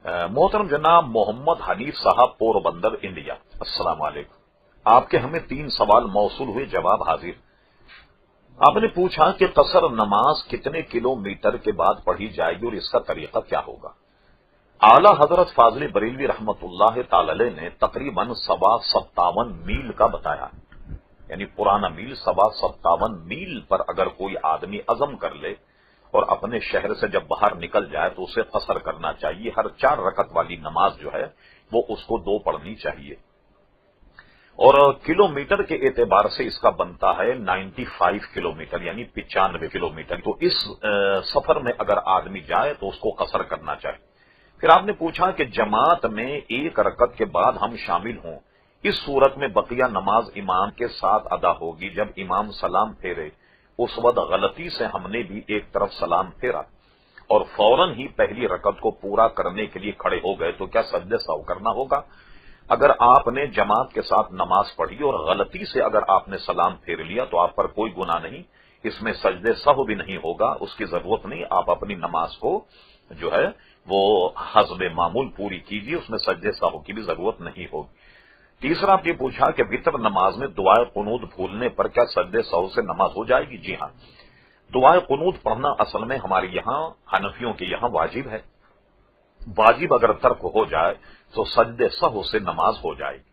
محترم جناب محمد حنیف صاحب پوربندر انڈیا، السلام علیکم۔ آپ کے ہمیں 3 سوال موصول ہوئے، جواب حاضر۔ آپ نے پوچھا کہ قصر نماز کتنے کلومیٹر کے بعد پڑھی جائے گی اور اس کا طریقہ کیا ہوگا۔ اعلی حضرت فاضل بریلوی رحمت اللہ تعالی علیہ نے تقریباً 57 میل کا بتایا، یعنی پرانا میل 57 میل پر اگر کوئی آدمی عزم کر لے اور اپنے شہر سے جب باہر نکل جائے تو اسے قصر کرنا چاہیے۔ ہر 4 رکعت والی نماز جو ہے وہ اس کو 2 پڑھنی چاہیے، اور کلومیٹر کے اعتبار سے اس کا بنتا ہے 95 کلومیٹر، یعنی 95 کلومیٹر۔ تو اس سفر میں اگر آدمی جائے تو اس کو قصر کرنا چاہیے۔ پھر آپ نے پوچھا کہ جماعت میں 1 رکعت کے بعد ہم شامل ہوں، اس صورت میں بقیہ نماز امام کے ساتھ ادا ہوگی۔ جب امام سلام پھیرے اس وقت غلطی سے ہم نے بھی ایک طرف سلام پھیرا اور فوراً ہی پہلی رکعت کو پورا کرنے کے لیے کھڑے ہو گئے تو کیا سجدہ سہو کرنا ہوگا؟ اگر آپ نے جماعت کے ساتھ نماز پڑھی اور غلطی سے اگر آپ نے سلام پھیر لیا تو آپ پر کوئی گناہ نہیں، اس میں سجدہ سہو بھی نہیں ہوگا، اس کی ضرورت نہیں۔ آپ اپنی نماز کو جو ہے وہ حسب معمول پوری کیجیے، اس میں سجدہ سہو کی بھی ضرورت نہیں ہوگی۔ تیسرا آپ یہ پوچھا کہ وتر نماز میں دعائے قنوت بھولنے پر کیا سجدہ سہو سے نماز ہو جائے گی؟ جی ہاں، دعائے قنوت پڑھنا اصل میں ہمارے یہاں حنفیوں کے یہاں واجب ہے۔ واجب اگر ترک ہو جائے تو سجدہ سہو سے نماز ہو جائے گی۔